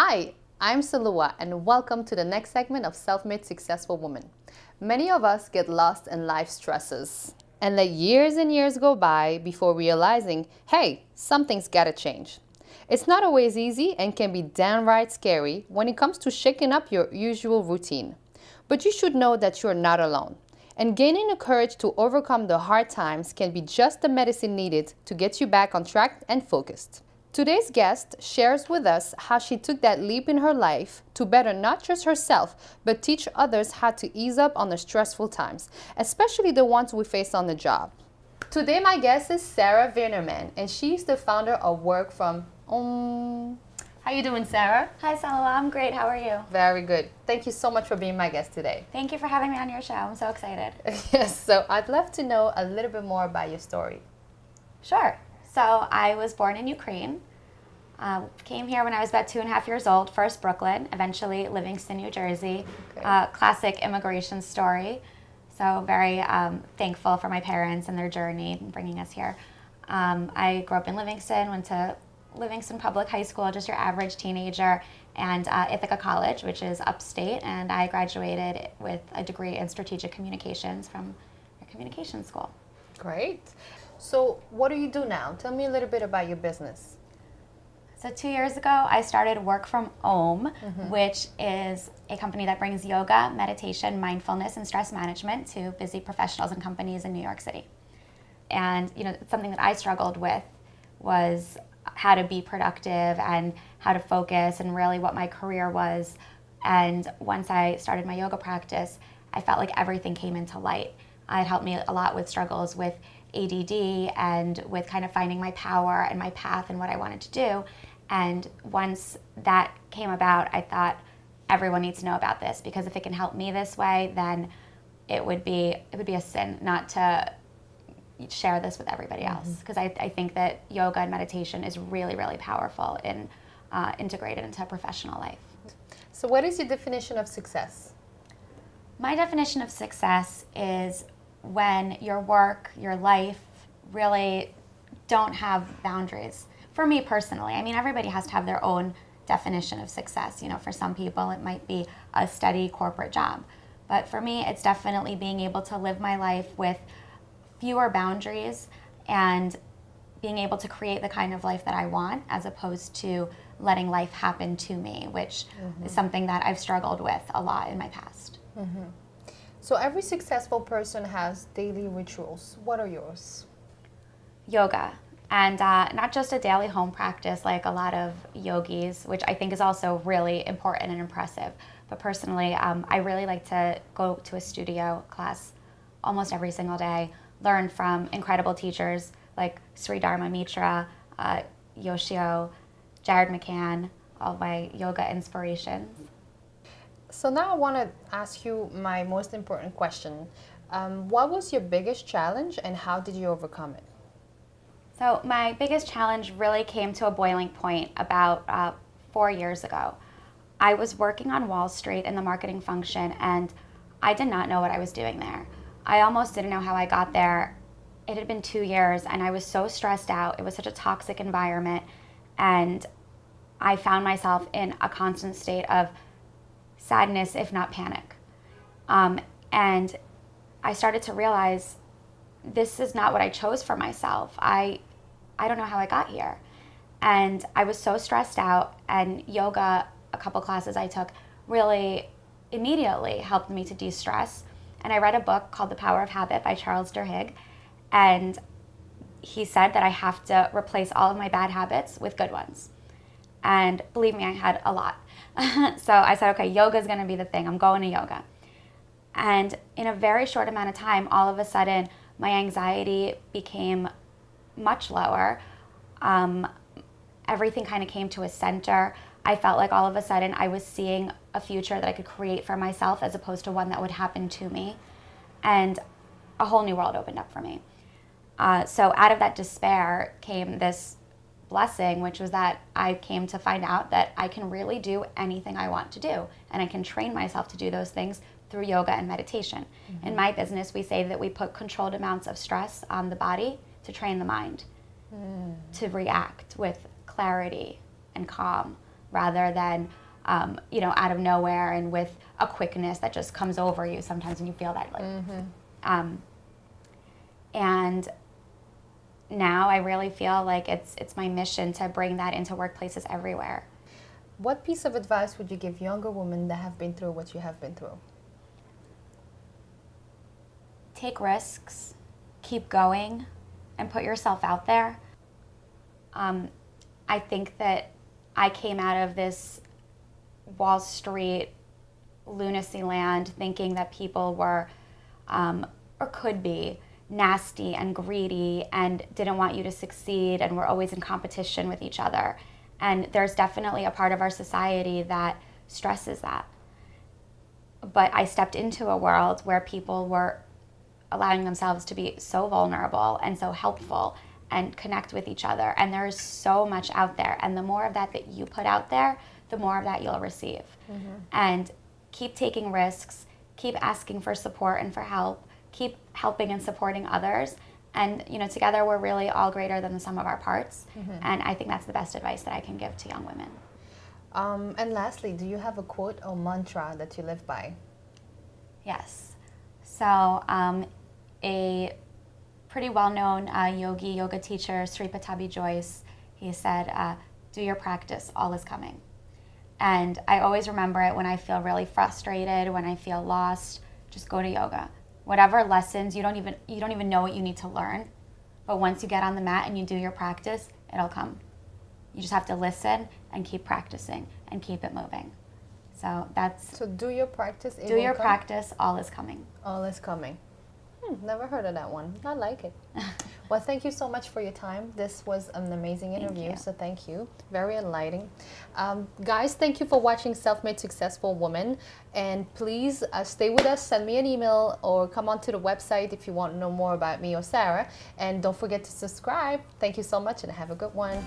Hi, I'm Salua and welcome to the next segment of Self-Made Successful Woman. Many of us get lost in life stresses and let years and years go by before realizing, hey, something's gotta change. It's not always easy and can be downright scary when it comes to shaking up your usual routine. But you should know that you're not alone. And gaining the courage to overcome the hard times can be just the medicine needed to get you back on track and focused. Today's guest shares with us how she took that leap in her life to better not just herself, but teach others how to ease up on the stressful times, especially the ones we face on the job. Today my guest is Sarah Vaynerman, and she's the founder of Work From How you doing, Sarah? Hi, Salwa. I'm great. How are you? Very good. Thank you so much for being my guest today. Thank you for having me on your show. I'm so excited. Yes, so I'd love to know a little bit more about your story. Sure. So I was born in Ukraine. Came here when I was about 2.5 years old, first Brooklyn, eventually Livingston, New Jersey. Okay. Classic immigration story. So very thankful for my parents and their journey in bringing us here. I grew up in Livingston, went to Livingston Public High School, just your average teenager, and Ithaca College, which is upstate, and I graduated with a degree in strategic communications from a communication school. Great. So what do you do now? Tell me a little bit about your business. So 2 years ago, I started Work From Om, which is a company that brings yoga, meditation, mindfulness, and stress management to busy professionals and companies in New York City. And something that I struggled with was how to be productive and how to focus and really what my career was. And once I started my yoga practice, I felt like everything came into light. It helped me a lot with struggles with ADD and with kind of finding my power and my path and what I wanted to do. And once that came about, I thought everyone needs to know about this, because if it can help me this way, then it would be a sin not to share this with everybody else, because I think that yoga and meditation is really, really powerful and integrated into professional life. So what is your definition of success? My definition of success is when your work, your life really don't have boundaries. For me personally, I mean, everybody has to have their own definition of success. For some people, it might be a steady corporate job. But for me, it's definitely being able to live my life with fewer boundaries and being able to create the kind of life that I want, as opposed to letting life happen to me, which is something that I've struggled with a lot in my past. So every successful person has daily rituals. What are yours? Yoga. And not just a daily home practice like a lot of yogis, which I think is also really important and impressive. But personally, I really like to go to a studio class almost every single day, learn from incredible teachers like Sri Dharma Mitra, Yoshio, Jared McCann, all my yoga inspirations. So now I want to ask you my most important question. What was your biggest challenge and how did you overcome it? So my biggest challenge really came to a boiling point about 4 years ago. I was working on Wall Street in the marketing function, and I did not know what I was doing there. I almost didn't know how I got there. It had been 2 years, and I was so stressed out. It was such a toxic environment, and I found myself in a constant state of sadness, if not panic. And I started to realize this is not what I chose for myself. I don't know how I got here. And I was so stressed out, and yoga, a couple classes I took, really immediately helped me to de-stress. And I read a book called The Power of Habit by Charles Duhigg, and he said that I have to replace all of my bad habits with good ones. And believe me, I had a lot. So I said, okay, yoga is going to be the thing. I'm going to yoga. And in a very short amount of time, all of a sudden, my anxiety became much lower. Everything kind of came to a center. I felt like all of a sudden I was seeing a future that I could create for myself, as opposed to one that would happen to me. And a whole new world opened up for me. So out of that despair came this blessing, which was that I came to find out that I can really do anything I want to do, and I can train myself to do those things through yoga and meditation. In my business, we say that we put controlled amounts of stress on the body to train the mind to react with clarity and calm rather than, out of nowhere and with a quickness that just comes over you sometimes when you feel that. And now I really feel like it's my mission to bring that into workplaces everywhere. What piece of advice would you give younger women that have been through what you have been through? Take risks, keep going, and put yourself out there. I think that I came out of this Wall Street lunacy land thinking that people were, or could be, nasty and greedy and didn't want you to succeed and were always in competition with each other. And there's definitely a part of our society that stresses that. But I stepped into a world where people were allowing themselves to be so vulnerable and so helpful and connect with each other. And there is so much out there. And the more of that you put out there, the more of that you'll receive. And keep taking risks, keep asking for support and for help, keep helping and supporting others. And, together we're really all greater than the sum of our parts. And I think that's the best advice that I can give to young women. And lastly, do you have a quote or mantra that you live by? Yes. So a pretty well-known yoga teacher, Sri Patabi Joyce, he said, do your practice, all is coming. And I always remember it when I feel really frustrated, when I feel lost, just go to yoga. Whatever lessons, you don't even know what you need to learn. But once you get on the mat and you do your practice, it'll come. You just have to listen and keep practicing and keep it moving. So do your practice. Do your practice, all is coming. All is coming. Never heard of that one. I like it. Well, thank you so much for your time. This was an amazing interview, so thank you. Very enlightening. Guys, thank you for watching Self-Made Successful Woman. And please stay with us. Send me an email or come onto the website if you want to know more about me or Sarah. And don't forget to subscribe. Thank you so much and have a good one.